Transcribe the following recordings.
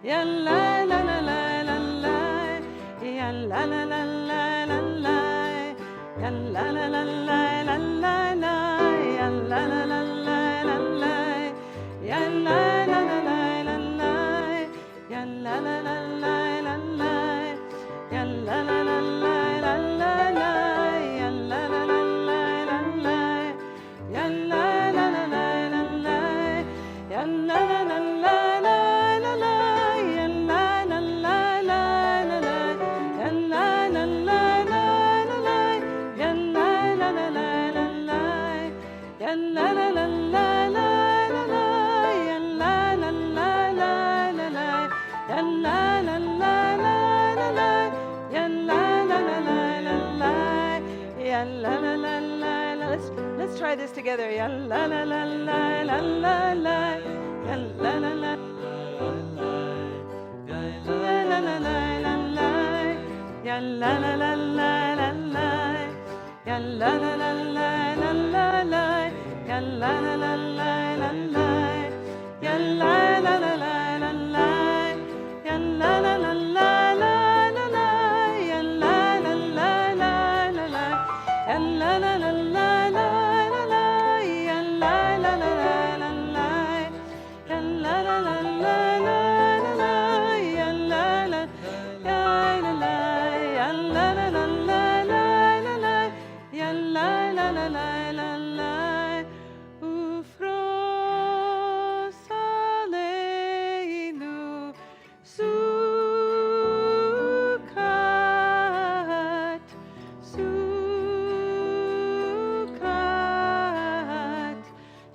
ya la la la la la la, ya la la la la la la, ya la la la la la la la, ya la la la la la la, ya la la la la la la, ya la la la la la la, ya la la la la la la la, ya la la la la la la, ya la la la la la la, ya la la la la la la la, ya la la la la la la, ya la la la la la la, ya la la la la la la, ya la la la la la la la, ya la la la la la la, ya la la la la la la, ya la la la la la la, ya la la la la la. Let's try this together. Ya la la la la la la la, ya la la la. La la la la la, ya la la la la la la, ya la la la la la la la, ya la la la la la la, ya la la la la la la, ya la la la la la la la, ya la la la la la la, ya la la la la la la la, ya la la la la la la, ya la la la la la la, ya la la la la la, ufros aleinu sukat, sukat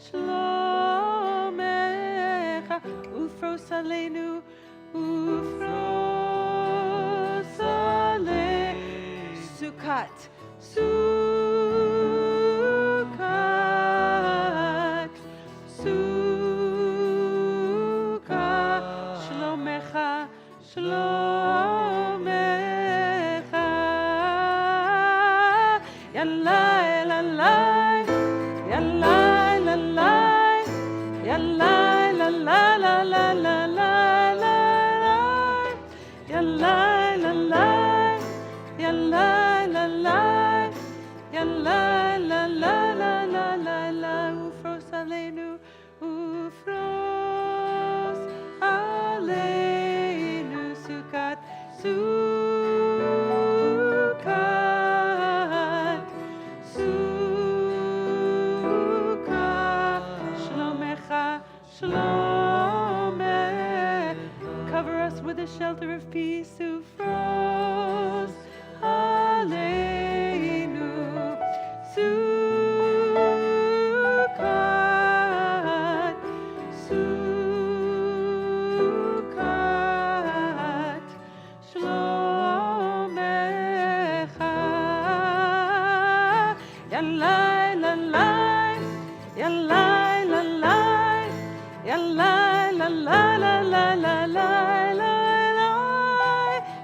shlomecha, ufros aleinu, ufros aleinu sukat, sukat, sukat shlomecha, shlomecha, yalla la la, yalla la la, yalla la la la la la la, yalla la la, yalla la la, yalla la la la la la la, ufros aleinu, ufros aleinu sukat, sukat, sukat shlomecha, shlomecha, cover us with a shelter of peace, ufros aleinu sukat, sukat shlomecha, yalla la la, yalla la la, yalla la la la la la la,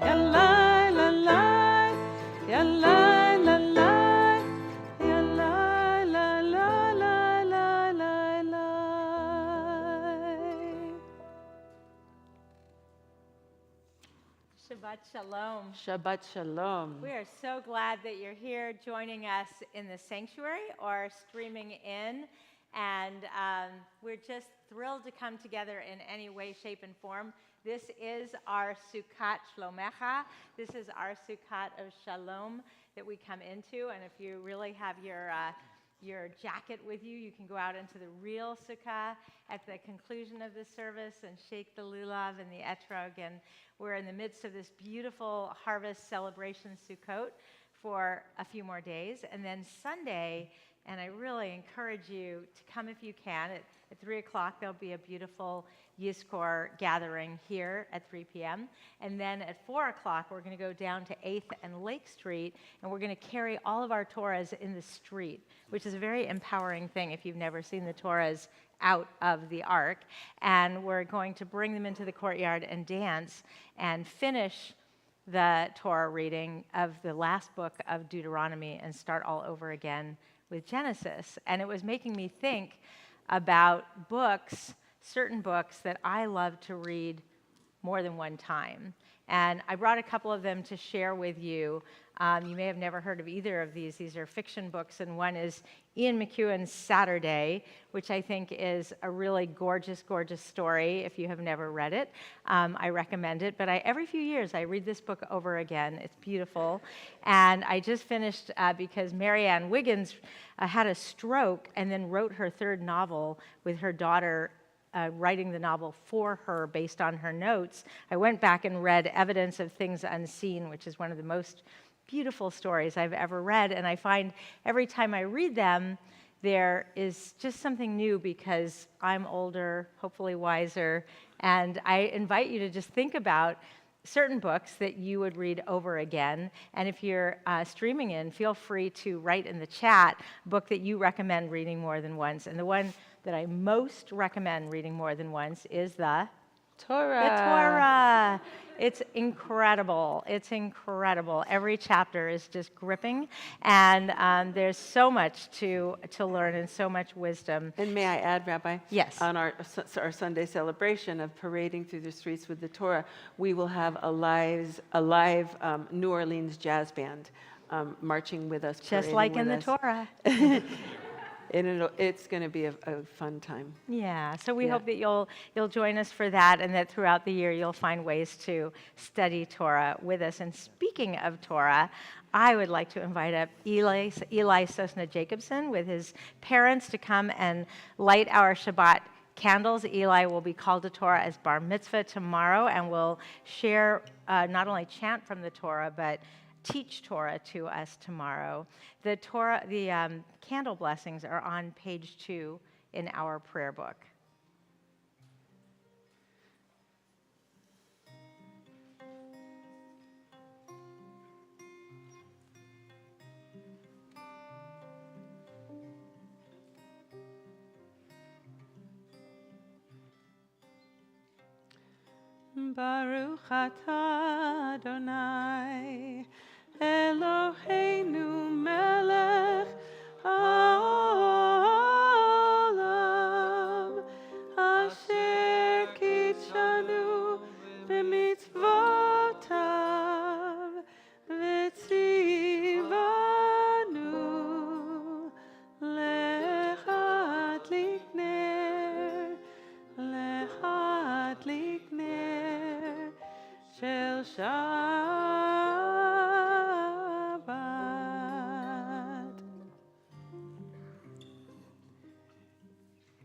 yalla la la, yalla la la, yalla la la la la la la. Shabbat Shalom. Shabbat Shalom. We are so glad that you're here joining us in the sanctuary or streaming in. And we're just thrilled to come together in any way, shape, and form. This is our Sukkot Shlomecha. This is our Sukkot of Shalom that we come into. And if you really have your jacket with you, you can go out into the real Sukkah at the conclusion of the service and shake the lulav and the etrog. And we're in the midst of this beautiful harvest celebration Sukkot for a few more days. And then Sunday, and I really encourage you to come if you can. At 3 o'clock, there'll be a beautiful Yizkor gathering here at 3 p.m. And then at 4 o'clock, we're going to go down to 8th and Lake Street, and we're going to carry all of our Torahs in the street, which is a very empowering thing if you've never seen the Torahs out of the ark. And we're going to bring them into the courtyard and dance and finish the Torah reading of the last book of Deuteronomy and start all over again with Genesis. And it was making me think about books, certain books that I love to read more than one time. And I brought a couple of them to share with you. You may have never heard of either of these. These are fiction books, and one is Ian McEwan's Saturday, which I think is a really gorgeous, gorgeous story. If you have never read it, I recommend it. But every few years, I read this book over again. It's beautiful. And I just finished because Marianne Wiggins had a stroke and then wrote her third novel with her daughter writing the novel for her based on her notes. I went back and read Evidence of Things Unseen, which is one of the most beautiful stories I've ever read, and I find every time I read them, there is just something new because I'm older, hopefully wiser, and I invite you to just think about certain books that you would read over again, and if you're streaming in, feel free to write in the chat a book that you recommend reading more than once, and the one that I most recommend reading more than once is the Torah. The Torah. It's incredible. It's incredible. Every chapter is just gripping, and there's so much to learn and so much wisdom. And may I add, Rabbi? Yes. On our Sunday celebration of parading through the streets with the Torah, we will have a live New Orleans jazz band marching with us. Just like in the Torah. And it's going to be a fun time. Yeah, so we hope that you'll join us for that, and that throughout the year you'll find ways to study Torah with us. And speaking of Torah, I would like to invite up Eli Sosna Jacobson with his parents to come and light our Shabbat candles. Eli will be called to Torah as bar mitzvah tomorrow, and will share not only chant from the Torah, but teach Torah to us tomorrow. The candle blessings are on page 2 in our prayer book. Baruch atah Adonai Eloheinu melech haolam asher kitshanu b'mitzvotav v'tzivanu lehadlik ner shel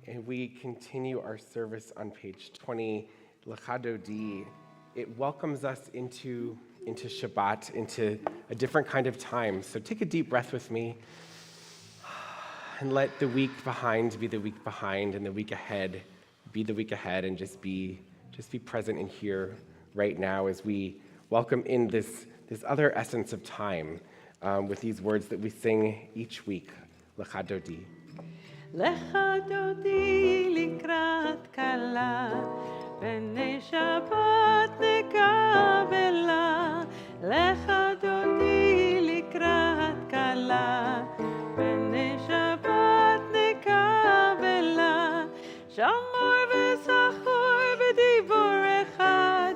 And we continue our service on page 20, L'chadodi. It welcomes us into Shabbat, into a different kind of time. So take a deep breath with me and let the week behind be the week behind, and the week ahead be the week ahead, and just be present in here right now as we welcome in this other essence of time with these words that we sing each week, L'chadodi. Lecha dodi likrat kala, b'nei Shabbat nekabela. Lecha dodi likrat kala, b'nei Shabbat nekabela. Shamor v'zachor b'dibur echad,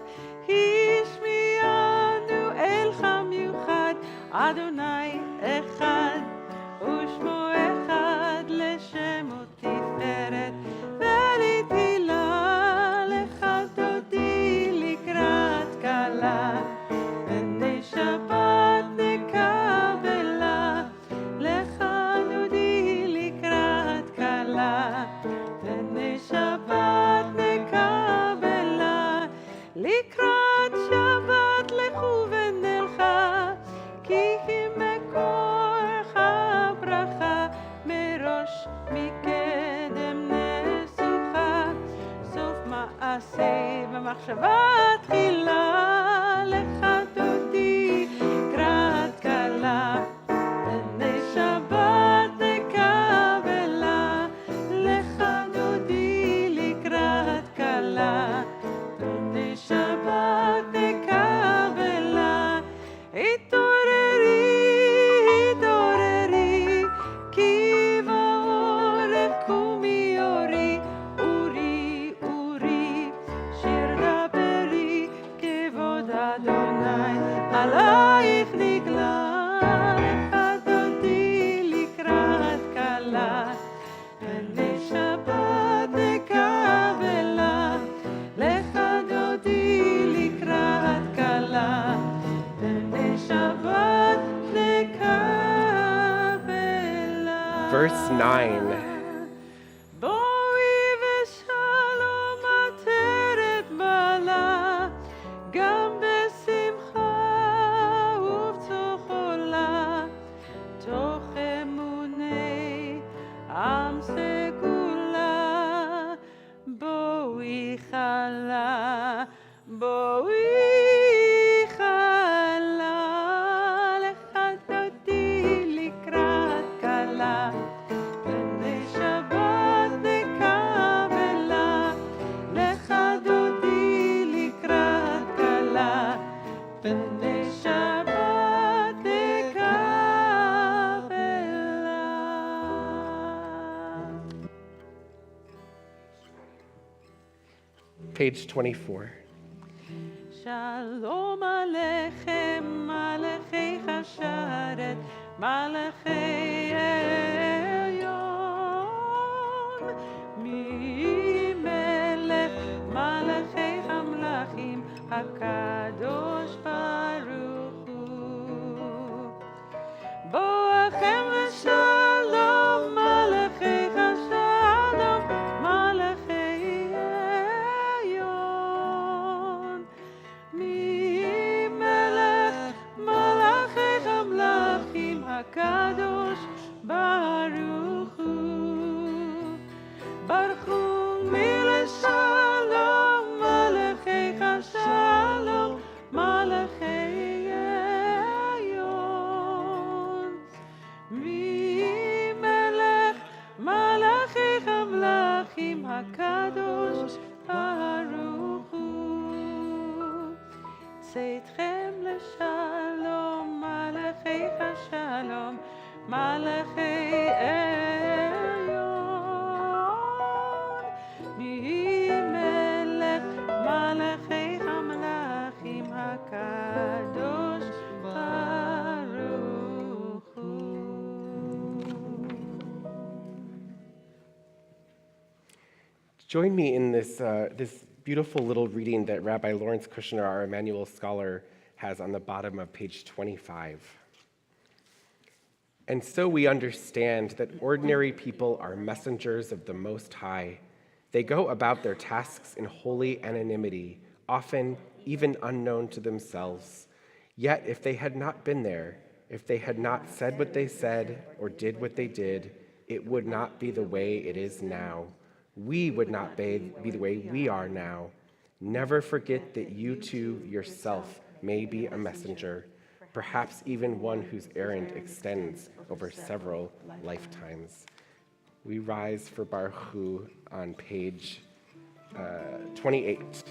Emanu-El miuchad, Adonai echad, u'shmo echad לשם ותפארת ולתהילה. lecha dodi לקראת כלה, בני שבת נקבלה. lecha dodi לקראת כלה, בני שבת נקבלה. לקראת שבת לכו ונלכה, כי היא מקורך ברכה. מראש מקדם נסוכה, סוף מעשה במחשבה תחילה. lecha dodi לקראת כלה, בני שבת נקבלה. lecha dodi לקראת כלה, בני שבת נקבלה. התעוררי, התעוררי, כי באורך קומי אורי, אורי, אורי, שיר דברי, verse 9. בואי ושלום עטרת בעלה, גם בשמחה ובצחולה, תוך אמוני עם סגולה. בואי חלה, בואי חלה, לחדותי לקראת כלה. פני שבת נקבלה, לחדותי לקראת כלה. פני שבת נקבלה. Page 24. שלום עליכם, מלאכי חשרת, מלאכי עליון. מי מלך מלאכי המלכים, הקדוש ברוך הוא. בואכם לשלום, מלאכי השלום, מלאכי עליון. מי מלך מלאכי המלכים, הקדוש ברוך הוא. ברכו מלשלום, מלאכי השלום, מלאכי עליון. מי מלך מלאכי המלכים, הקדוש ברוך הוא. צאתכם לשלום, מלאכי השלום, מלאכי עליון. מי מלך מלאכי המלכים, הקדוש ברוך הוא. Join me in this beautiful little reading that Rabbi Lawrence Kushner, our Emanu-El scholar, has on the bottom of page 25. And so we understand that ordinary people are messengers of the Most High. They go about their tasks in holy anonymity, often even unknown to themselves. Yet if they had not been there, if they had not said what they said or did what they did, it would not be the way it is now. We would not be the way we are now. Never forget that you too yourself may be a messenger, perhaps even one whose errand extends over several lifetimes. We rise for Baruch Hu on page 28.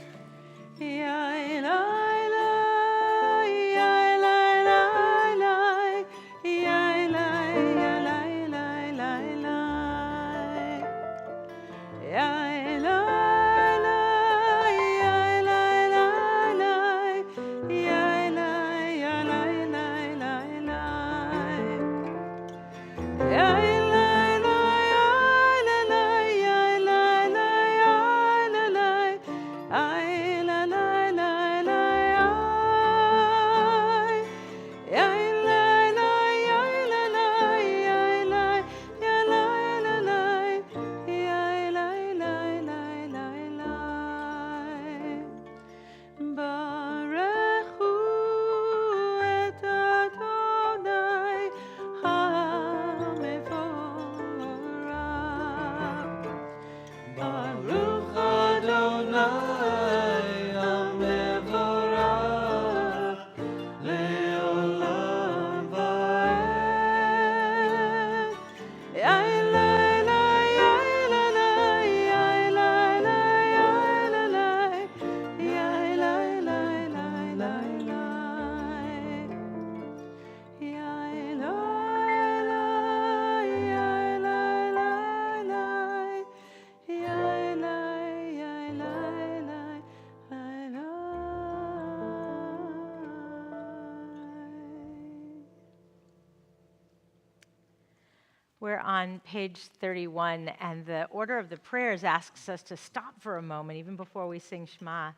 We're on page 31, and the order of the prayers asks us to stop for a moment, even before we sing Shema,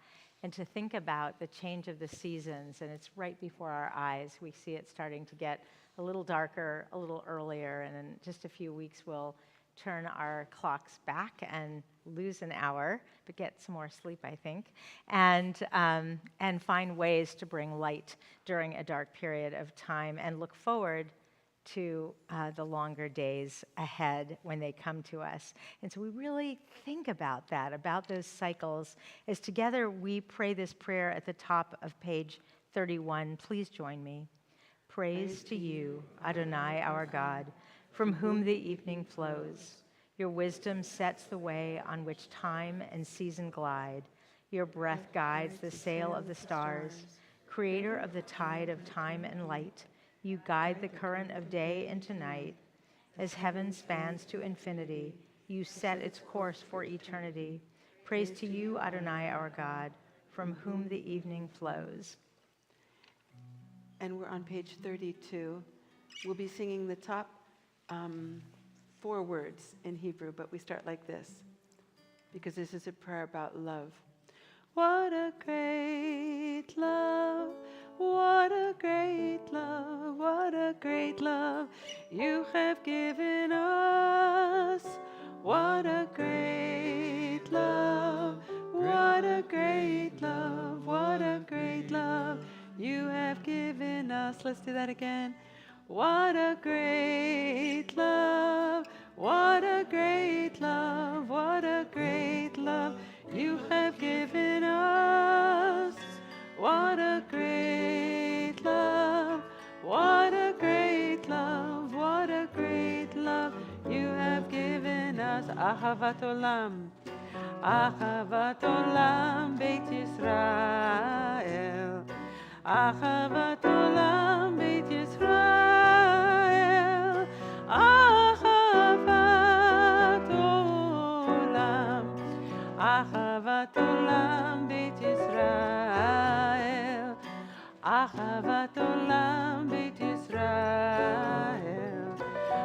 and to think about the change of the seasons. And it's right before our eyes. We see it starting to get a little darker, a little earlier, and in just a few weeks we'll turn our clocks back and lose an hour, but get some more sleep, I think, and find ways to bring light during a dark period of time and look forward to the longer days ahead when they come to us. And so we really think about that, about those cycles, as together we pray this prayer at the top of page 31. Please join me. Praise to you, Adonai, our God, from whom the evening flows. Your wisdom sets the way on which time and season glide. Your breath guides the sail of the stars. Creator of the tide of time and light, you guide the current of day into night. As heaven spans to infinity, you set its course for eternity. Praise to you, Adonai, our God, from whom the evening flows. And we're on page 32. We'll be singing the top 4 words in Hebrew, but we start like this, because this is a prayer about love. What a great love, what a great love, what a great love you have given us. What a great love, what a great love, what a great love you have given us. Let's do that again. What a great love, what a great love, what a great love you have given us. What a great love, what a great love, what a great love you have given us. Ahavat olam, Ahavat olam Beit Yisrael, Ahavat olam Beit Yisrael, Ahavat olam, Ahavat olam Beit Yisrael, Ahavat olam Beit Yisrael,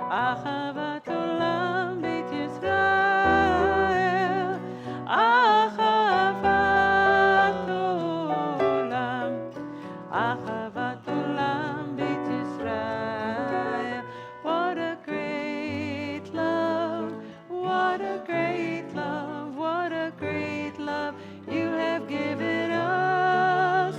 Ahavat olam Beit Yisrael, Ahavat olam, Ahavat olam Beit Yisrael. What a great love, what a great love, what a great love you have given us.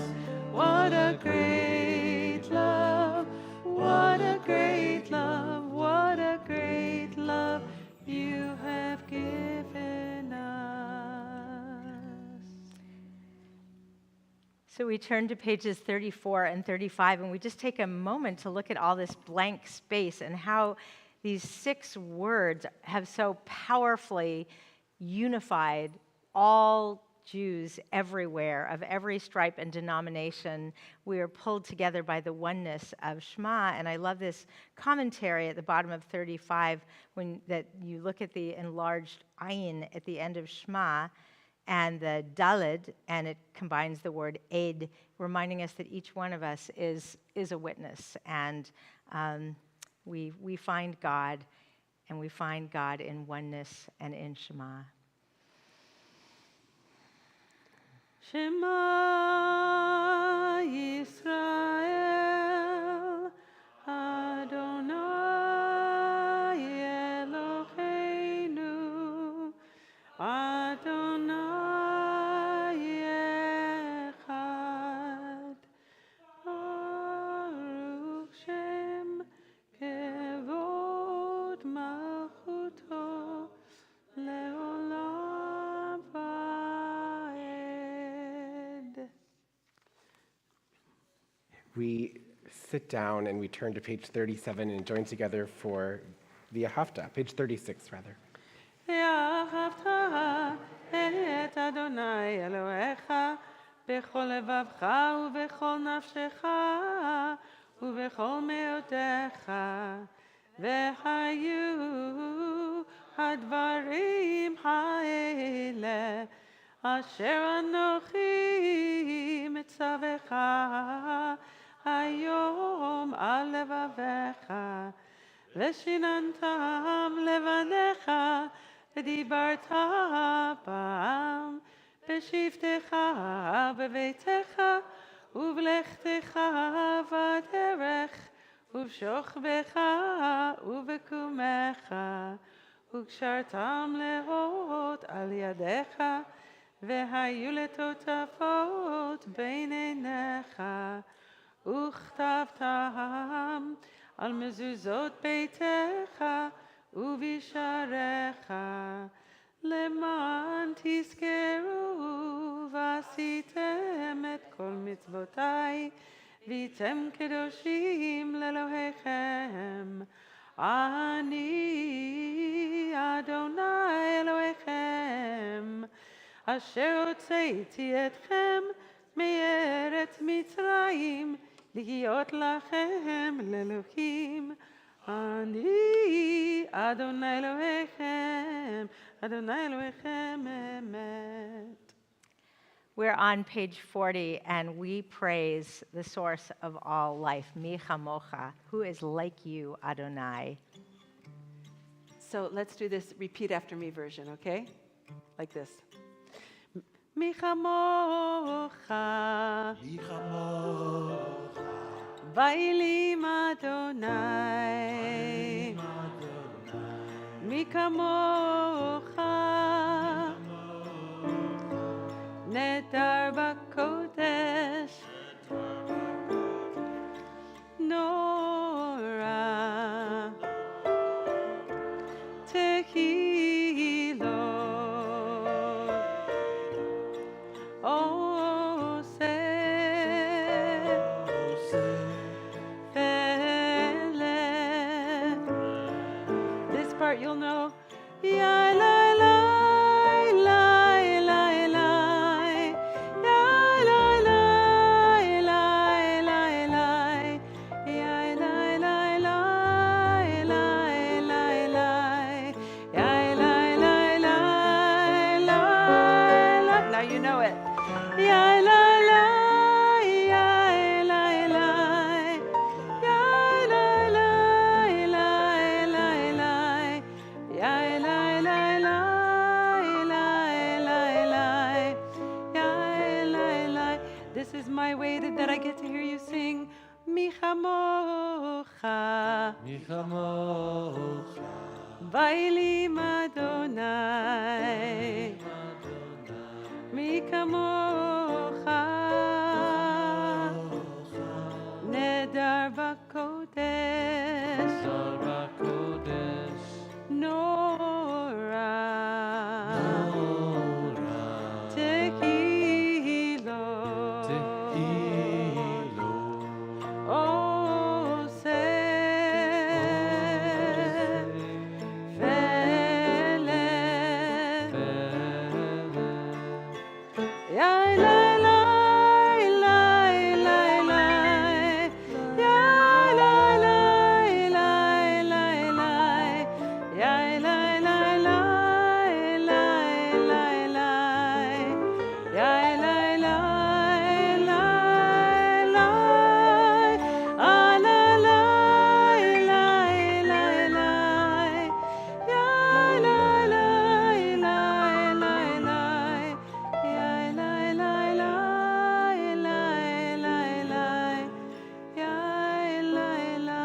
What a great love, what a great love, what a great love you have given us. So we turn to pages 34 and 35, and we just take a moment to look at all this blank space and how these 6 words have so powerfully unified all Jews everywhere, of every stripe and denomination. We are pulled together by the oneness of Shema. And I love this commentary at the bottom of 35, that you look at the enlarged ayin at the end of Shema and the daled, and it combines the word ed, reminding us that each one of us is a witness. And we find God, and we find God in oneness and in Shema. Shema Yisrael, Adonai Eloheinu, Adonai Echad, Baruch Shem Kevod Malchuto Leolam Vaed. We sit down and we turn to page 37 and join together for the Ahavta, page 36 rather. ואהבת את אדוני אלוהיך בכל לבבך ובכל נפשך ובכל מאודך. והיו הדברים האלה אשר אנוכי מצווך היום על לבביך, ושיננתם לבניך, ודיברת בם בשבתך בביתך ובלכתך בדרך ובשוכבך בשוכבך ובקומך, וקשרתם להוט על ידיך, והיו לטוטפות בין עיניך, וכתבתם על מזוזות ביתך ובשעריך, למען תזכרו ועשיתם את כל מצוותיי, והייתם קדושים לאלוהיכם. אני אדוני אלוהיכם, אשר הוצאתי אתכם מארץ מצרים, להיות לכם לאלוהים. אני אדוני אלוהיכם, אדוני אלוהיכם אמת. We're on page 40, and we praise the source of all life, Mi Chamocha, who is like you, Adonai. So let's do this repeat after me version, okay? Like this. Mi Chamocha, Vailim Adonai, Mi Chamocha, Nedar Bakodesh, Nora, Tehilo, Ose, Fele. This part you'll know. Ya la la. This is my way that I get to hear you sing. Mi chamocha, Vailim Adonai, Mi kamocha, Nedar Bakodesh, Nora, Tehilo, Ose, Fele, Ya la la la la la, Ya la la la la la, Ya la la la la la la, Ya la la la la, Ah la la la la la, Ya la la la la la, Ya la la la la la la, Ya la la.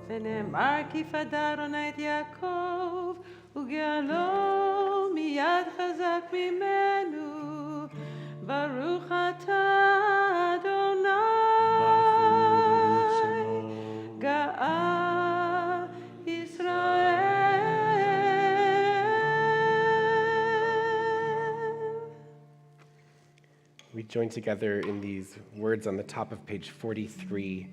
ונאמר כי פדה אדוני את יעקב, וגאלו מיד חזק ממנו. ברוך אתה אדוני, גאה ישראל. We join together in these words on the top of page 43,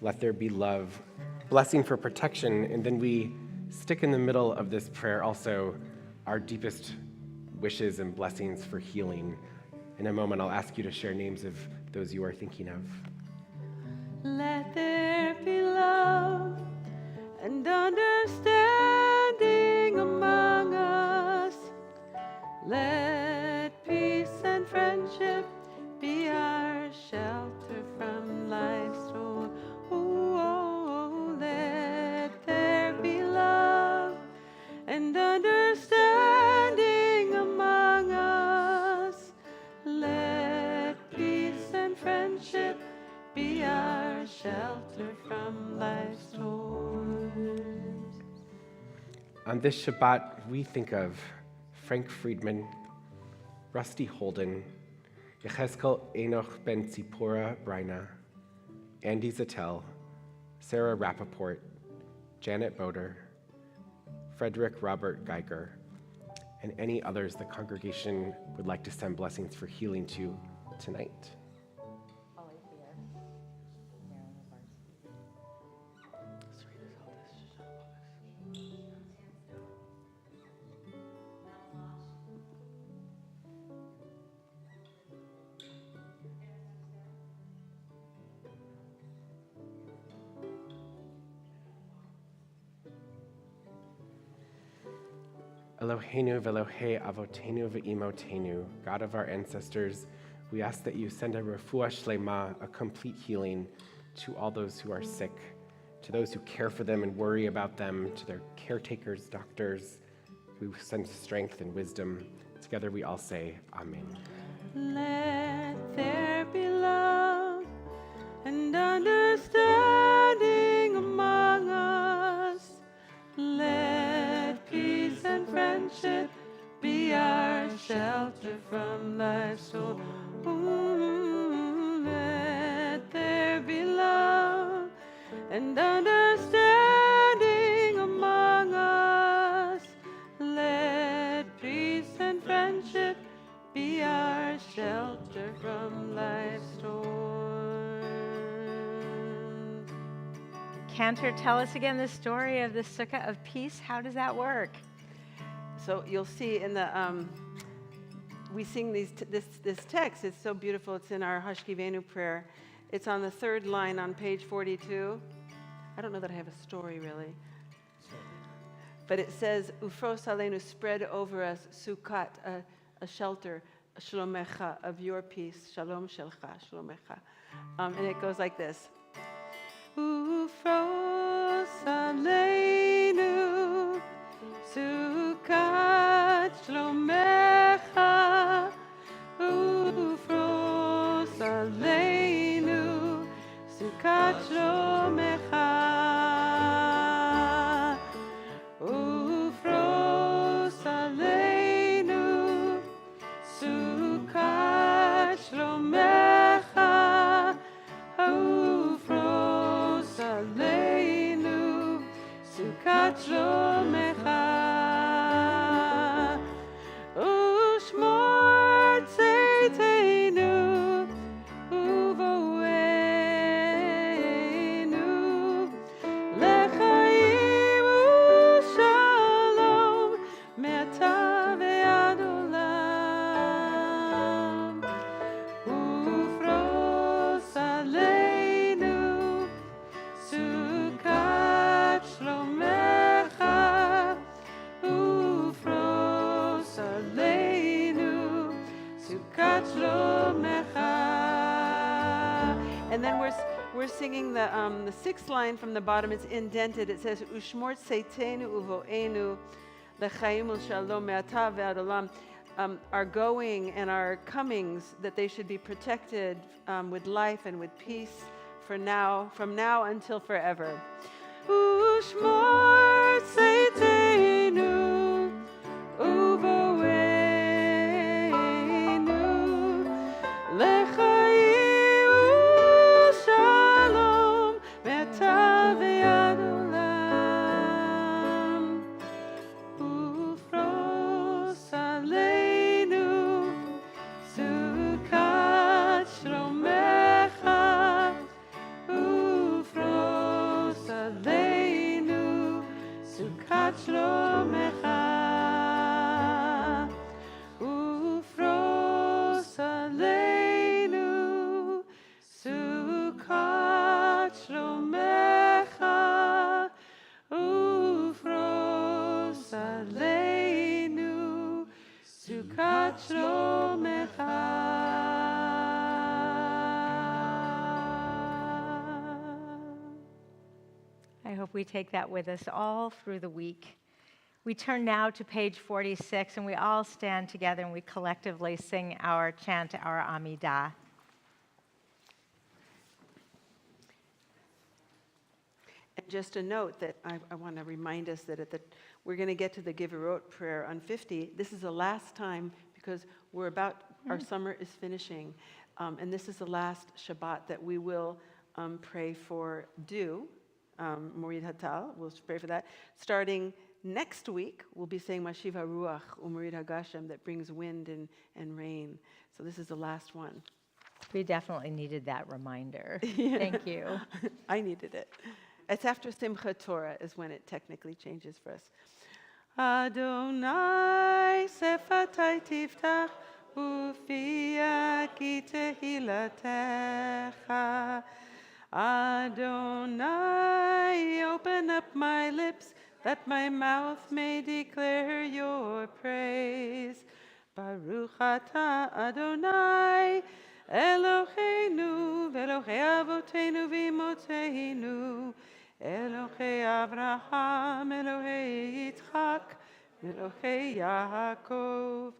let there be love, blessing for protection, and then we stick in the middle of this prayer also our deepest wishes and blessings for healing. In a moment, I'll ask you to share names of those you are thinking of. Let there be love and understanding among us. Let peace and friendship be our shelter from life's storm. Oh, let there be love and understanding among us. Let peace and friendship be On this Shabbat, we think of Frank Friedman, Rusty Holden, Yechezkel Enoch ben Tzipora Breina, Andy Zattel, Sarah Rappaport, Janet Boder, Frederick Robert Geiger, and any others the congregation would like to send blessings for healing to tonight. Eloheinu v'Elohei avotenu v'imotenu, God of our ancestors, we ask that you send a refuah shlema, a complete healing, to all those who are sick, to those who care for them and worry about them, to their caretakers, doctors. We send strength and wisdom. Together we all say, Amen. Let there be love and understanding among us. Let peace and friendship be our shelter from life's storm. Let there be love and understanding among us. Let peace and friendship be our shelter from life's storm. Cantor, tell us again the story of the Sukkah of Peace. How does that work? So you'll see in the we sing this text. It's so beautiful. It's in our Hashkivenu prayer. It's on the third line on page 42. I don't know that I have a story really, but it says, "Ufros aleinu, spread over us, sukkot, a shelter, shlomecha, of your peace, shalom shelcha, shlomecha," and it goes like this. Ufros aleinu, sukkot shlomecha, ufros aleinu, sukkot shlomecha, ufros aleinu, sukkot shlomecha, ufros aleinu, sukkot shlomecha, ushmor tzeiteinu, uvoenu, lechaim ushalom, me'ata ve'ad olam. Ufros aleinu, sukkot shlomecha, ufros aleinu, sukkot shlomecha. And then we're singing the sixth line from the bottom. It's indented. It says, "Ushmor tzeiteinu uvoenu, lechaim ushalom, me'ata ve'ad olam." Our going and our comings, that they should be protected with life and with peace from now until forever. Ushmor tzeiteinu uvoenu, lechaim ushalom, me'ata ve'ad olam. Ufros aleinu, sukkot shlomecha, ufros aleinu, sukkot shlomecha, ufros aleinu, sukkot shlomecha, ufros aleinu, sukkot shlomecha. I hope we take that with us all through the week. We turn now to page 46, and we all stand together and we collectively sing our chant, our Amidah. And just a note that I want to remind us that We're going to get to the Giverot prayer on 50. This is the last time because our summer is finishing. And this is the last Shabbat that we will pray for dew, Morid Hatal. We'll pray for that. Starting next week, we'll be saying Mashiv HaRuach, Umorid HaGashem, that brings wind and rain. So this is the last one. We definitely needed that reminder. Yeah. Thank you. I needed it. It's after Simchat Torah is when it technically changes for us. Adonai sefatai tiftach ufia ki tehilatecha. Adonai, open up my lips that my mouth may declare your praise. Baruch atah Adonai Eloheinu ve'Elokei avoteinu v'imotzeinu Elokei Abraham, Elokei Yitzchak, Elokei Yaakov,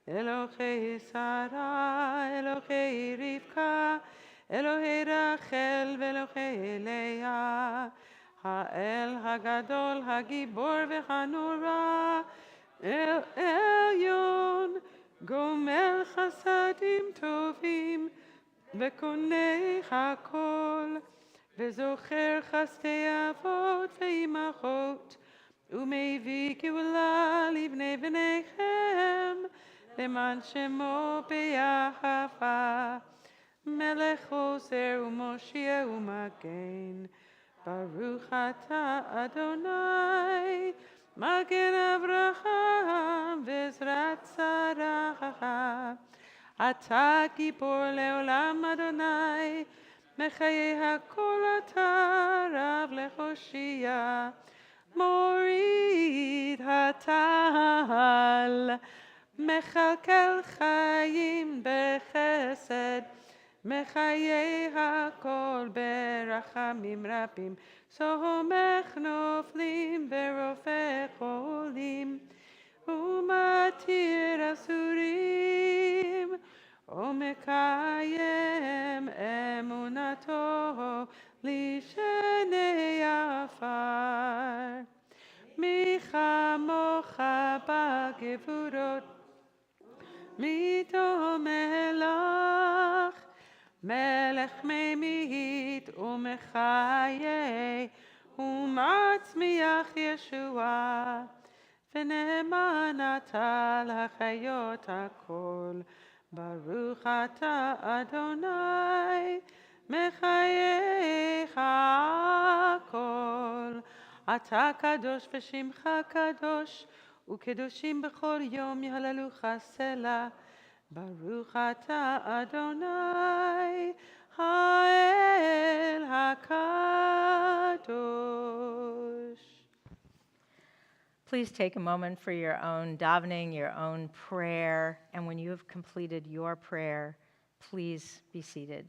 Elokei Sarah, Elokei Rivka, Elokei Rachel, ve'Elokei Leah, Ha'el Hagadol, Hagibor ve'Hanora, El Elyon, Gomer Chasadim Tovim, ve'Konei Hakol, וזוכר חסדי אבות ואימהות, ומביא גאולה לבני בניכם, למען שמו באהבה, מלך עוזר ומושיע ומגן. ברוך אתה אדוני, מגן אברהם ועזרת שרה. אתה גיבור לעולם אדוני, מחיי הכל אתה רב להושיע, מוריד הטל, מכלכל חיים בחסד, מחיי הכל ברחמים רבים, סומך נופלים ורופא חולים, ומתיר אסורים, ומקיים אמונתו לשני עפר. מי כמוך בגבורות, מי דומה לך, מלך ממית ומחיה, ומצמיח ישועה, ונאמן אתה לחיות הכל. ברוך אתה אדוני, מחייך הכל. אתה קדוש ושמך קדוש, וקדושים בכל יום יהללוך סלה. ברוך אתה אדוני, האל הקדוש. Please take a moment for your own davening, your own prayer, and when you have completed your prayer, please be seated.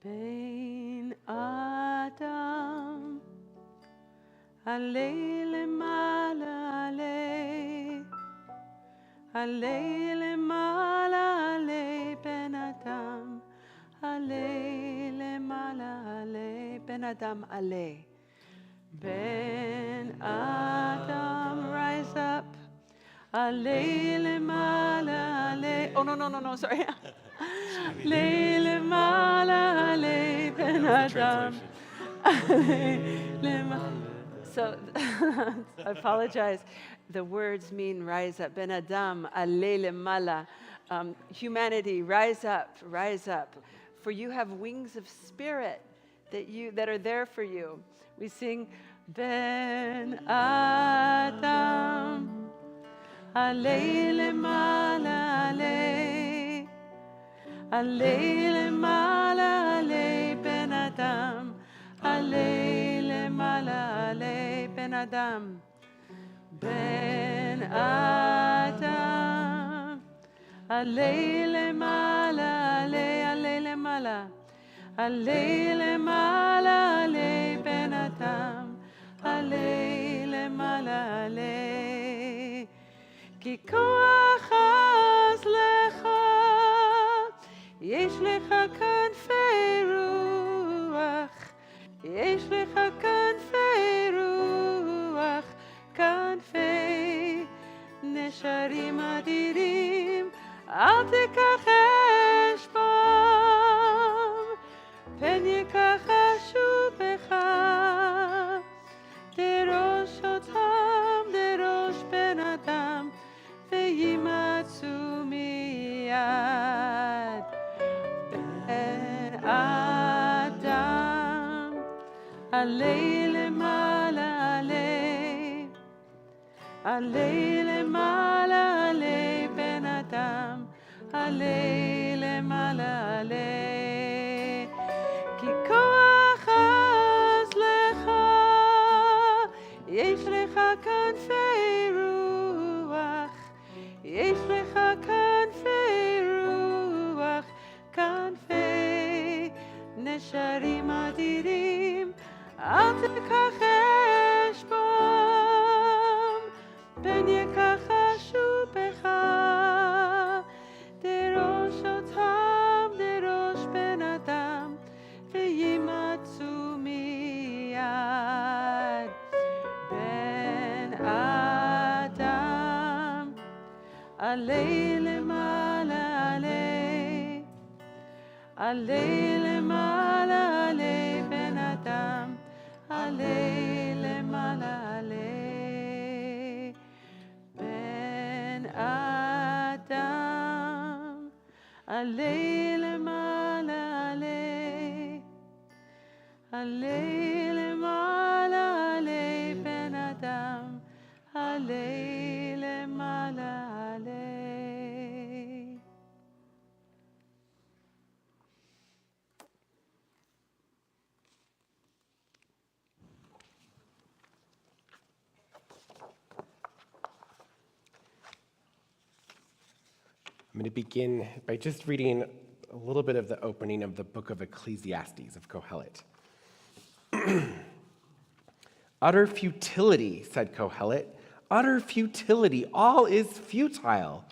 בין אדם עלי למעלה עלי עלה למעלה, עלה בן אדם, עלה למעלה, עלה בן אדם, עלה. Ben Adam, rise up. Ale mala, ale. Oh, no, sorry. Le mala, ale, Ben Adam. So, I apologize. The words mean rise up. Ben Adam, ale mala. Humanity, rise up, rise up. For you have wings of spirit that are there for you. We sing, Ben Adam, ale lemala, ale, ale lemala, ale, Ben Adam, ale lemala, ale, Ben Adam, Ben Adam, ale lemala, ale lemala. עלה למעלה, עלה בן אדם, עלה למעלה, עלה. כי כוח עז לך, יש לך כנפי רוח, יש לך כנפי רוח, כנפי נשרים אדירים, אל תיקח חשבון. פן יקח שובך, דרוש אותם, דרוש בן אדם, וימצאו מיד. בן אדם, עלה למעלה, עלה, עלה למעלה, עלה בן אדם, עלה למעלה, עלה. כי כוח עז לך, יש לך כנפי רוח, יש לך כנפי רוח, כנפי נשרים אדירים, אל תיקח חשבון, פן יקח שובך, דרוש אותם, דרוש בן אדם, וימצאו מיד. בן אדם, עלה למעלה, עלה, עלה למעלה, עלה בן אדם, עלה למעלה, עלה. בן אדם, עלה למעלה, עלה, עלה למעלה, עלה בן אדם, עלה למעלה, עלה. I'm going to begin by just reading a little bit of the opening of the book of Ecclesiastes of Kohelet. Utter futility, said Kohelet. Utter futility. All is futile.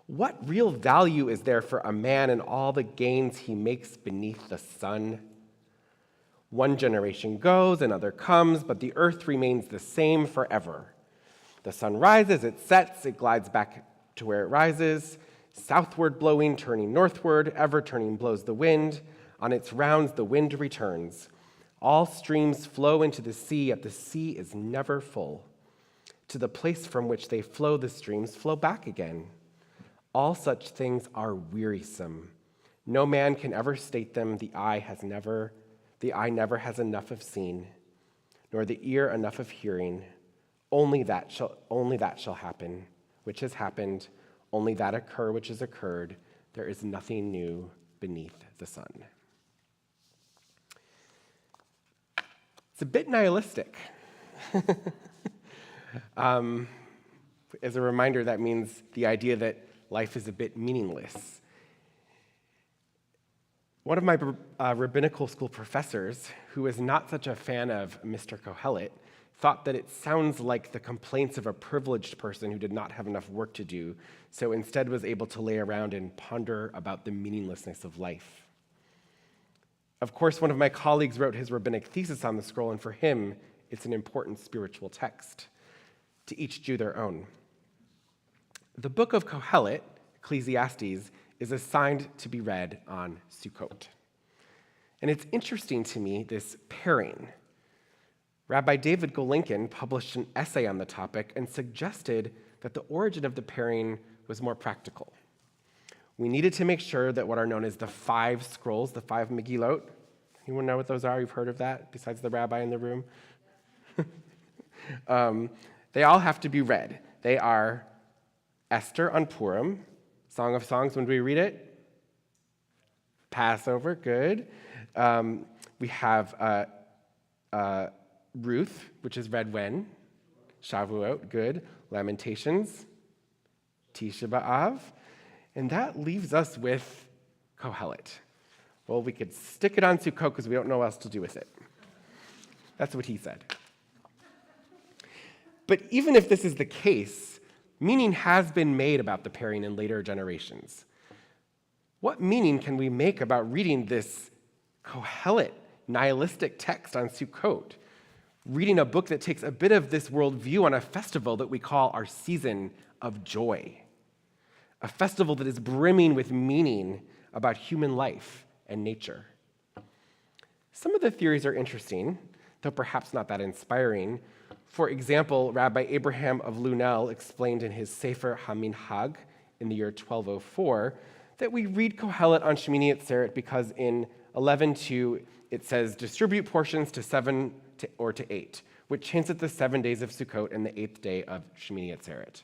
What real value is there for a man in all the gains he makes beneath the sun? One generation goes, another comes, but the earth remains the same forever. The sun rises, it sets, it glides back to where it rises. Southward blowing, turning northward, ever turning blows the wind. On its rounds the wind returns. All streams flow into the sea, yet the sea is never full. To the place from which they flow, the streams flow back again. All such things are wearisome. No man can ever state them. The eye never has enough of seeing, nor the ear enough of hearing. Only that shall happen, which has happened. Only that occur which has occurred. There is nothing new beneath the sun. It's a bit nihilistic. As a reminder, that means the idea that life is a bit meaningless. One of my rabbinical school professors, who was not such a fan of Mr. Kohelet, thought that it sounds like the complaints of a privileged person who did not have enough work to do, so instead was able to lay around and ponder about the meaninglessness of life. Of course, one of my colleagues wrote his rabbinic thesis on the scroll, and for him, it's an important spiritual text. To each Jew their own. The book of Kohelet, Ecclesiastes, is assigned to be read on Sukkot. And it's interesting to me, this pairing. Rabbi David Golinkin published an essay on the topic and suggested that the origin of the pairing was more practical. We needed to make sure that what are known as the 5 scrolls, the 5 Megillot, anyone know what those are? You've heard of that, besides the rabbi in the room? They all have to be read. They are Esther on Purim, Song of Songs, when do we read it? Passover, good. We have Ruth, which is read when? Shavuot, good. Lamentations, Tisha B'Av. And that leaves us with Kohelet. Well, we could stick it on Sukkot because we don't know what else to do with it. That's what he said. But even if this is the case, meaning has been made about the pairing in later generations. What meaning can we make about reading this Kohelet, nihilistic text on Sukkot? Reading a book that takes a bit of this worldview on a festival that we call our season of joy. A festival that is brimming with meaning about human life and nature. Some of the theories are interesting, though perhaps not that inspiring. For example, Rabbi Abraham of Lunel explained in his Sefer HaMinhag in the year 1204 that we read Kohelet on Shemini Atzeret because in 11:2 it says, distribute portions to 7 or to 8, which hints at the 7 days of Sukkot and the 8th day of Shemini Atzeret.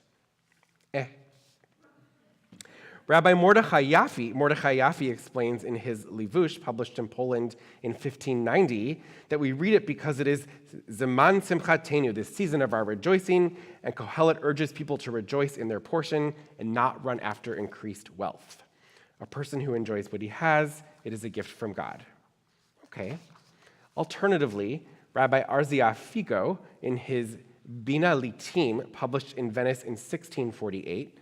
Rabbi Mordechai Yaffe explains in his Livush, published in Poland in 1590, that we read it because it is Zeman Simchatenu, the season of our rejoicing, and Kohelet urges people to rejoice in their portion and not run after increased wealth. A person who enjoys what he has, it is a gift from God. Okay. Alternatively, Rabbi Arzia Figo, in his Bina Litim, published in Venice in 1648,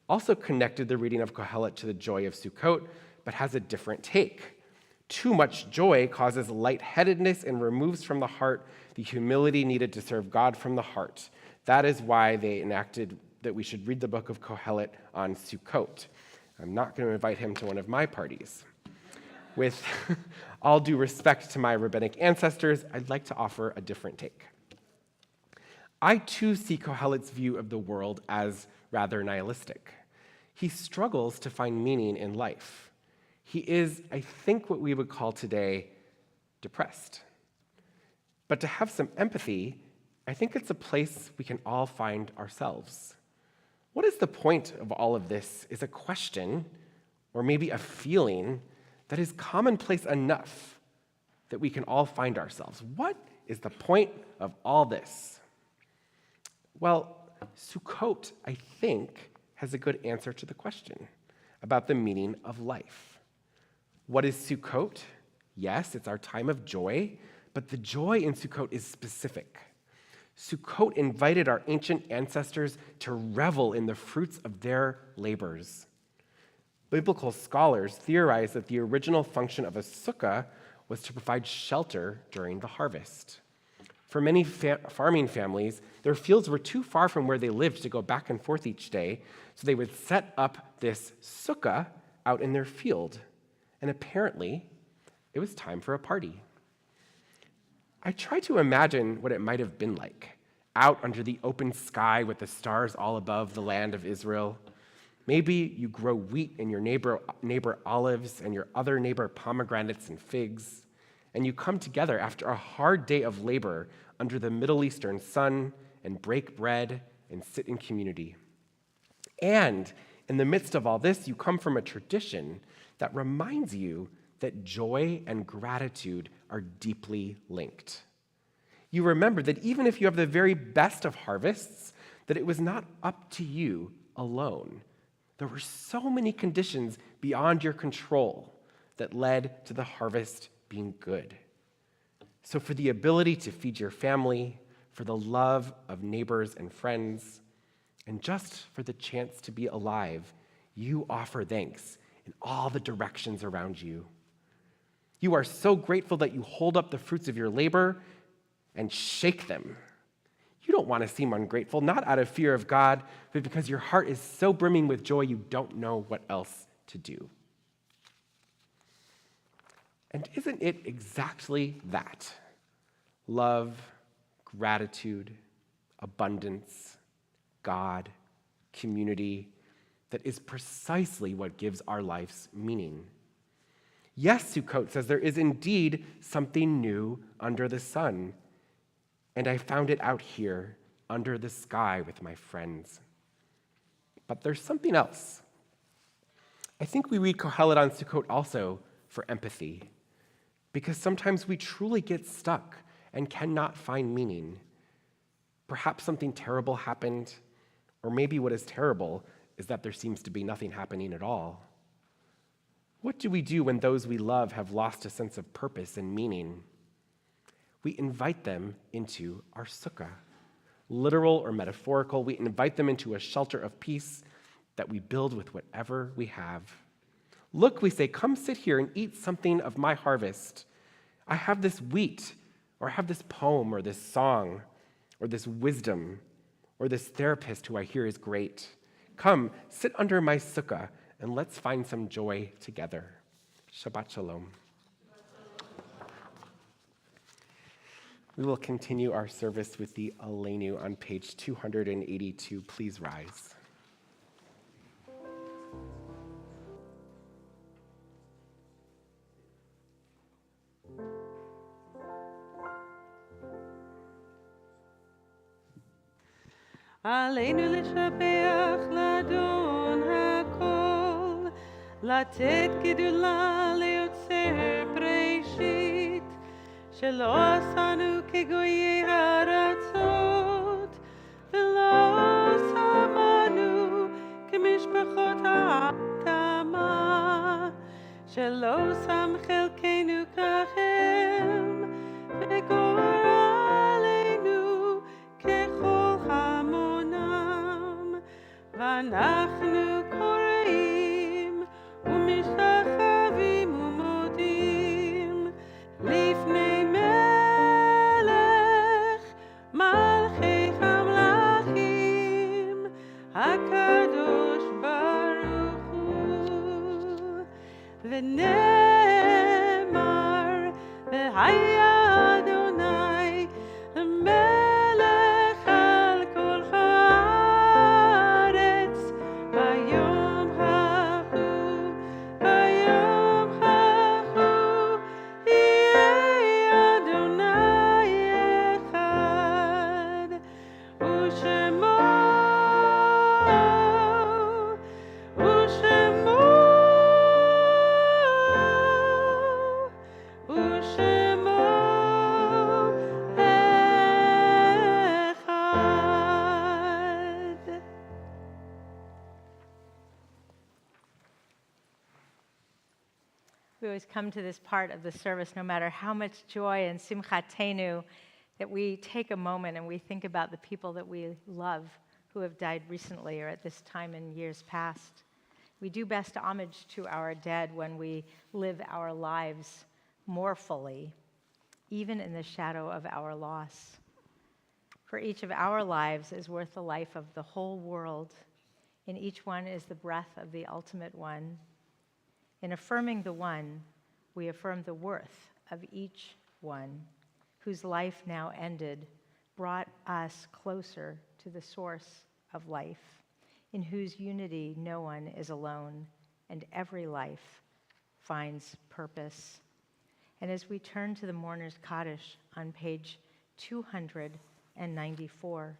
also connected the reading of Kohelet to the joy of Sukkot, but has a different take. Too much joy causes lightheadedness and removes from the heart the humility needed to serve God from the heart. That is why they enacted that we should read the book of Kohelet on Sukkot. I'm not going to invite him to one of my parties. With all due respect to my rabbinic ancestors, I'd like to offer a different take. I too see Kohelet's view of the world as rather nihilistic. He struggles to find meaning in life. He is, I think, what we would call today depressed. But to have some empathy, I think it's a place we can all find ourselves. What is the point of all of this is a question, or maybe a feeling, that is commonplace enough that we can all find ourselves. What is the point of all this? Well, Sukkot, I think, has a good answer to the question about the meaning of life. What is Sukkot? Yes, it's our time of joy, but the joy in Sukkot is specific. Sukkot invited our ancient ancestors to revel in the fruits of their labors. Biblical scholars theorize that the original function of a sukkah was to provide shelter during the harvest. For many farming families, their fields were too far from where they lived to go back and forth each day, so they would set up this sukkah out in their field. And apparently, it was time for a party. I try to imagine what it might have been like, out under the open sky with the stars all above the land of Israel. Maybe you grow wheat and your neighbor olives and your other neighbor pomegranates and figs, and you come together after a hard day of labor under the Middle Eastern sun and break bread and sit in community. And in the midst of all this, you come from a tradition that reminds you that joy and gratitude are deeply linked. You remember that even if you have the very best of harvests, that it was not up to you alone. There were so many conditions beyond your control that led to the harvest being good. So for the ability to feed your family, for the love of neighbors and friends, and just for the chance to be alive, you offer thanks in all the directions around you. You are so grateful that you hold up the fruits of your labor and shake them. You don't want to seem ungrateful, not out of fear of God, but because your heart is so brimming with joy you don't know what else to do. And isn't it exactly that? Love, gratitude, abundance, God, community, that is precisely what gives our lives meaning. Yes, Sukkot says there is indeed something new under the sun, and I found it out here under the sky with my friends. But there's something else. I think we read Kohelet on Sukkot also for empathy, because sometimes we truly get stuck and cannot find meaning. Perhaps something terrible happened, or maybe what is terrible is that there seems to be nothing happening at all. What do we do when those we love have lost a sense of purpose and meaning? We invite them into our sukkah. Literal or metaphorical, we invite them into a shelter of peace that we build with whatever we have. Look, we say, come sit here and eat something of my harvest. I have this wheat, or I have this poem, or this song, or this wisdom, or this therapist who I hear is great. Come, sit under my sukkah, and let's find some joy together. Shabbat Shalom. We will continue our service with the Emanu on page 282. Please rise. עלינו לשבח לאדון הכל, לתת גדולה ליוצר בראשית, שלא עשנו כגויי הארצות, ולא שמנו כמשפחות האדמה, שלא שם חלקנו כהם, וגורלנו ככל המונם, ואנחנו קוראים ומשתחווים ומודים לפני מלך מלכי המלכים הקדוש ברוך הוא, ונאמר והיה אדוני למלך על כל הארץ ביום ההוא, ביום ההוא יהיה אדוני אחד, ושמו אחד. We always come to this part of the service, no matter how much joy and simchatenu, that we take a moment and we think about the people that we love who have died recently or at this time in years past. We do best homage to our dead when we live our lives more fully, even in the shadow of our loss. For each of our lives is worth the life of the whole world. In each one is the breath of the ultimate one. In affirming the one, we affirm the worth of each one, whose life now ended brought us closer to the source of life, in whose unity no one is alone, and every life finds purpose. And as we turn to the Mourner's Kaddish on page 294,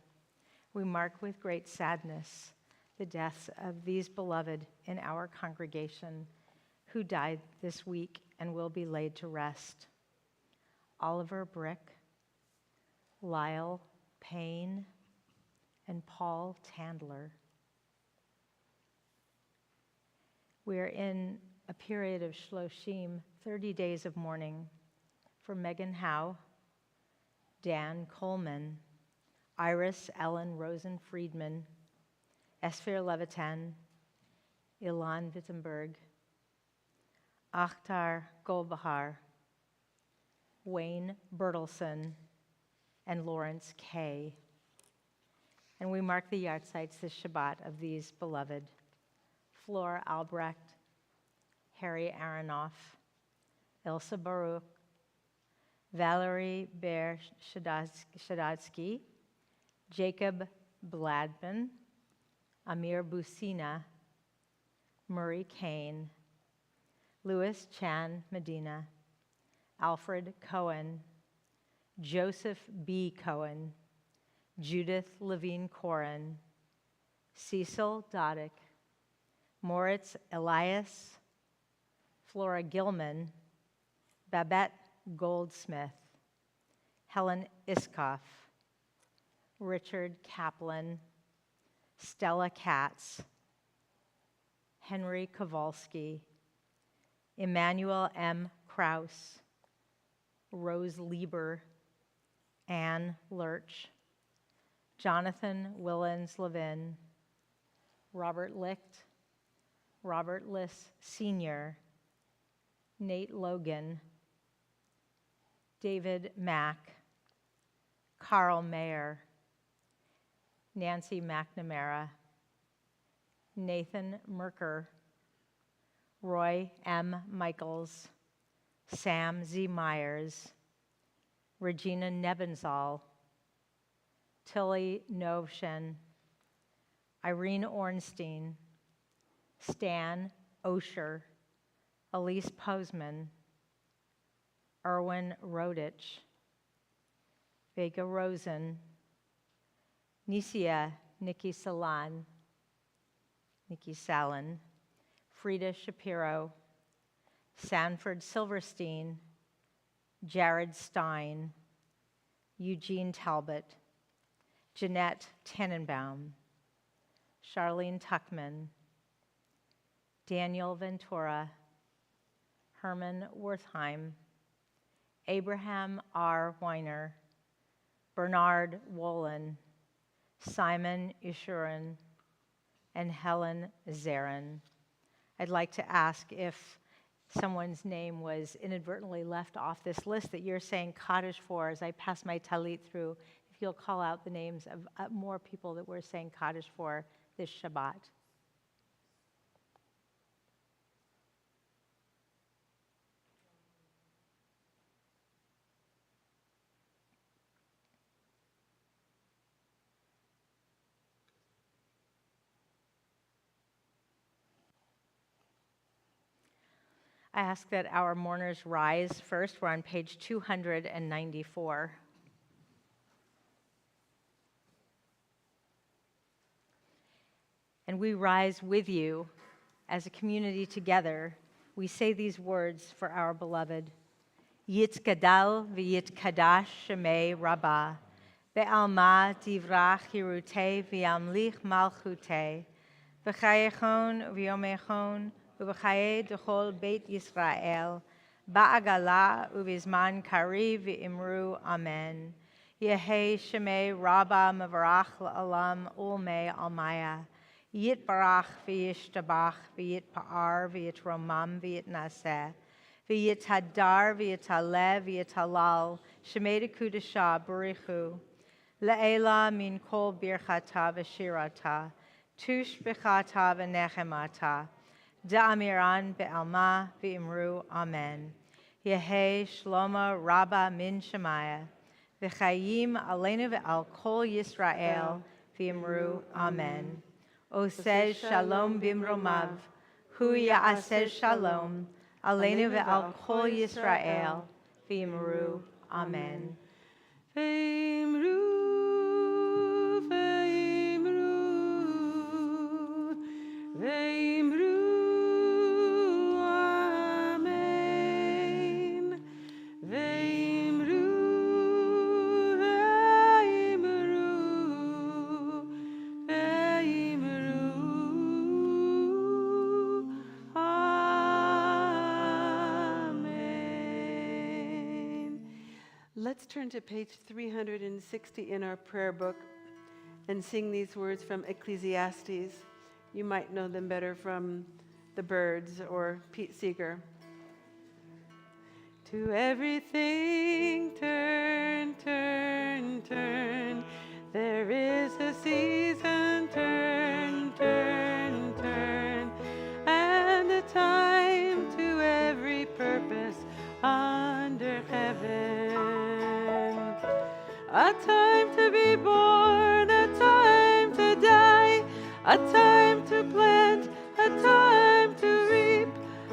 we mark with great sadness the deaths of these beloved in our congregation who died this week and will be laid to rest: Oliver Brick, Lyle Payne, and Paul Tandler. We are in a period of Shloshim, 30 days of mourning, for Megan Howe, Dan Coleman, Iris Ellen Rosen Friedman, Esfer Levitan, Ilan Wittenberg, Akhtar Golbahar, Wayne Bertelson, and Lawrence Kay. And we mark the yahrzeits this Shabbat of these beloved: Flora Albrecht, Harry Aronoff, Ilsa Baruch, Valerie Bear Shadadsky, Jacob Bladman, Amir Busina, Murray Kane, Louis Chan Medina, Alfred Cohen, Joseph B. Cohen, Judith Levine Corin, Cecil Dodick, Moritz Elias, Flora Gilman, Babette Goldsmith, Helen Iskoff, Richard Kaplan, Stella Katz, Henry Kowalski, Emanu-El M. Kraus, Rose Lieber, Anne Lurch, Jonathan Willens Levin, Robert Licht, Robert Liss Sr., Nate Logan, David Mack, Carl Mayer, Nancy McNamara, Nathan Merker, Roy M. Michaels, Sam Z. Myers, Regina Nebenzal, Tilly Novshin, Irene Ornstein, Stan Osher, Elise Posman, Erwin Rodich, Vega Rosen, Nisia Nikki Salon, Frida Shapiro, Sanford Silverstein, Jared Stein, Eugene Talbot, Jeanette Tannenbaum, Charlene Tuckman, Daniel Ventura, Herman Wertheim, Abraham R. Weiner, Bernard Wolin, Simon Ishurin, and Helen Zarin. I'd like to ask if someone's name was inadvertently left off this list that you're saying Kaddish for as I pass my talit through, if you'll call out the names of more people that we're saying Kaddish for this Shabbat. I ask that our mourners rise first. We're on page 294. And we rise with you as a community together. We say these words for our beloved. Yitkadal v'yitkadash shemei rabbah, be'alma divrach hirutei v'yamlich malchutei, v'chayechon v'yomechon, ובחיי דכל בית ישראל, בעגלה ובזמן קריב ואמרו אמן. יהי שמי רבה מברך לעולם ולמי עלמיה. יתברך וישתבח ויתפאר ויתרומם ויתנשא. ויתהדר ויתעלה ויתהלל, שמי דקודשה בריחו. לעילה מן כל ברכתה ושירתה, תושבחתה ונחמתה. Da'amiran be'alma v'imru amen. Yehi shlomo rabba min shemaya, v'chayim aleinu ve'al kol Yisrael v'imru amen. Oseh shalom bimromav, hu ya'aseh shalom, aleinu ve'al kol Yisrael v'imru amen. V'imru, v'imru, v'imru. Let's turn to page 360 in our prayer book and sing these words from Ecclesiastes. You might know them better from The Birds or Pete Seeger. To everything turn, turn, turn. There is a season, turn, turn, turn. And a time to every purpose under heaven. A time to be born, a time to die, a time to plant, a time to reap,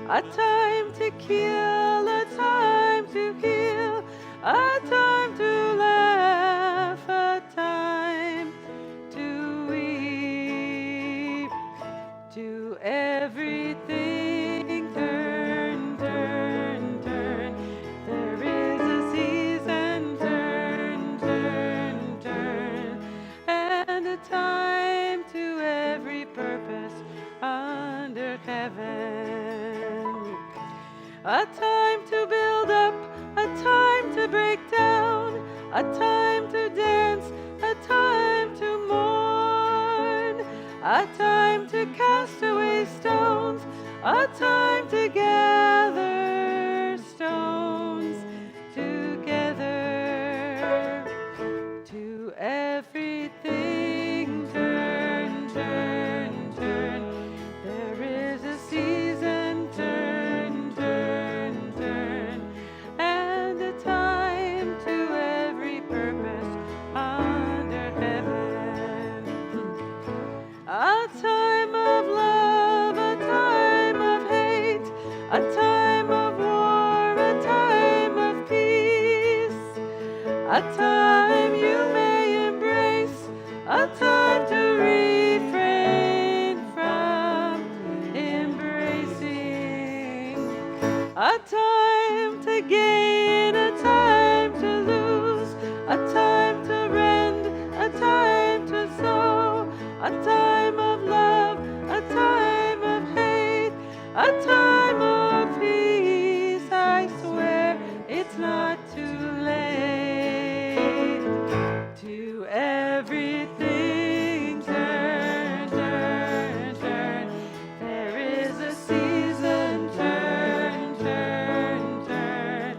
a time to kill, a time to heal, a time to laugh, a time to weep. To everything turn, turn, turn. There is a season, turn, turn, turn. And a time to every purpose under heaven. A time to build up, a time to break down, a time to dance, a time to mourn, a time to cast away stones, a time to gather stones together. To everything turn, turn, turn. There is a season, turn, turn, turn. And a time to every purpose under heaven. A time of love, a time of hate, a time of war, a time of peace, a time you may embrace, a time to refrain from embracing, a time to gain, a time to lose, a time to rend, a time to sow, a time of love, a time of hate, a time of peace. I swear it's not too late. To everything turn, turn, turn. There is a season, turn, turn, turn.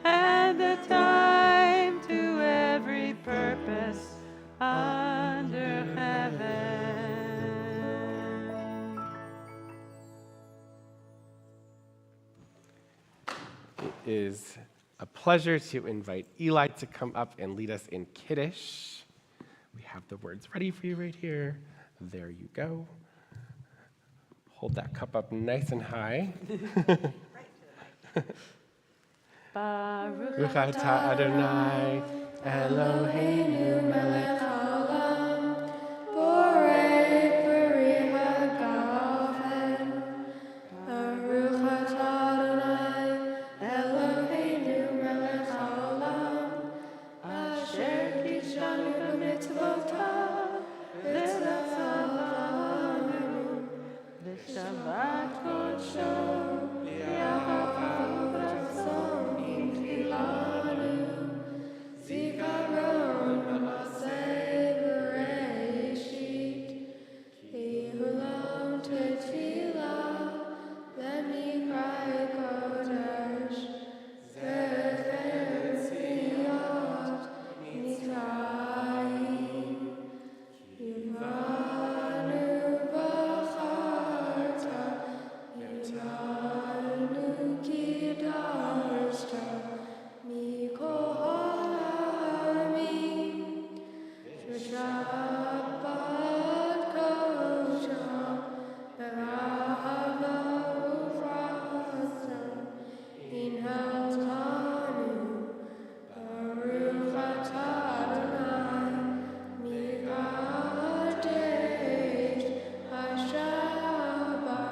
And a time to every purpose under heaven. It is a pleasure to invite Eli to come up and lead us in Kiddush. We have the words ready for you right here. There you go. Hold that cup up nice and high. Baruch Baruch atah Adonai, Eloheinu melech haolam, borei peri hagafen. Baruch atah Adonai, Eloheinu melech haolam, asher kidshanu b'mitzvotav, v'tzavanu, Shabbat kodsho, v'yahavav ratzon imtilanu, zikaron b'masei b'reishit, ki hulam tetfilah, v'mikrai kodesh, zefer tziyot mitzrayim, Yivanu b'charta, Yitanu kidashta, mikol ha'amim, Shabbat kosha, berahava ufrasa, inhaltanu, Baruch atah Adonai, mikadesh hashabbat.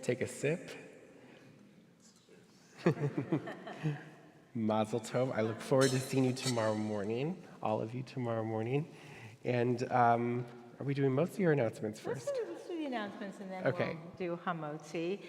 Take a sip. Mazel tov. I look forward to seeing you tomorrow morning, all of you tomorrow morning. And are we doing mostly or announcements first? Let's do the announcements and then Okay. we'll do Hamotzi.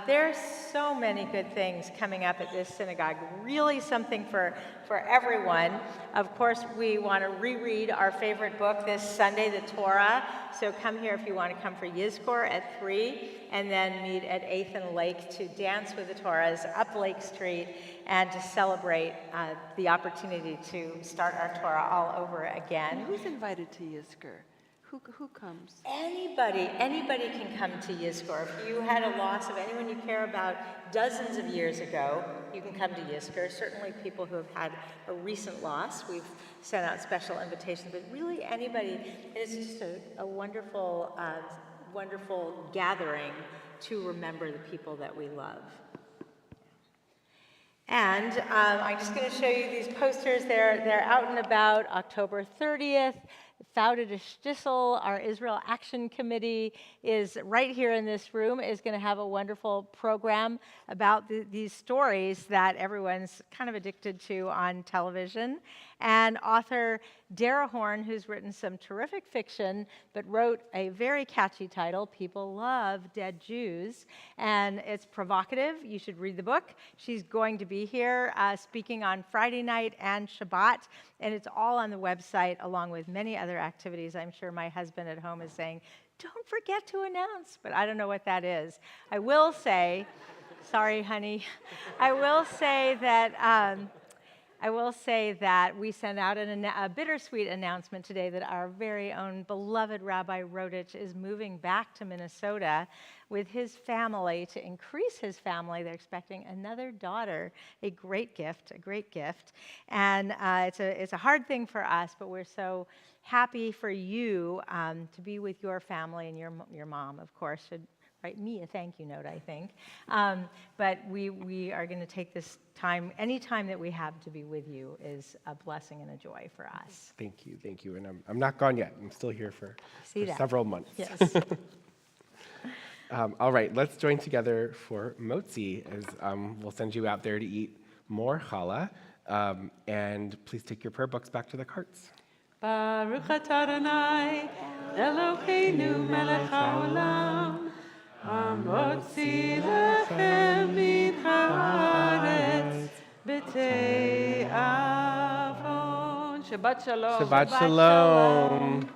There's so many good things coming up at this synagogue, really something for everyone. Of course, we want to reread our favorite book this Sunday, the Torah. So come here if you want to come for Yizkor at 3, and then meet at 8th and Lake to dance with the Torahs up Lake Street and to celebrate the opportunity to start our Torah all over again. And who's invited to Yizkor? Who comes? Anybody can come to Yizkor. If you had a loss of anyone you care about dozens of years ago, you can come to Yizkor. Certainly people who have had a recent loss, we've sent out special invitations, but really anybody, it's just a wonderful, wonderful gathering to remember the people that we love. And I'm just going to show you these posters. They're out and about. October 30th. Fouda Shtissel, our Israel Action Committee, is right here in this room, is going to have a wonderful program about these stories that everyone's kind of addicted to on television. And author Dara Horn, who's written some terrific fiction, but wrote a very catchy title, People Love Dead Jews. And it's provocative. You should read the book. She's going to be here speaking on Friday night and Shabbat. And it's all on the website, along with many other activities. I'm sure my husband at home is saying, don't forget to announce, but I don't know what that is. I will say, sorry, honey, I will say that we sent out a bittersweet announcement today that our very own beloved Rabbi Rodich is moving back to Minnesota with his family to increase his family. They're expecting another daughter, a great gift. And it's a hard thing for us, but we're so happy for you to be with your family, and your mom, of course, should write me a thank you note, I think. But we are going to take this time, any time that we have to be with you is a blessing and a joy for us. Thank you. And I'm not gone yet. I'm still here for several months. Yes. All right, let's join together for Motzi, as we'll send you out there to eat more challah. And please take your prayer books back to the carts. Baruch atah Adonai, Eloheinu melech haolam, hamotzi lechem min haaretz b'tei avon. Shabbat shalom. Shabbat shalom.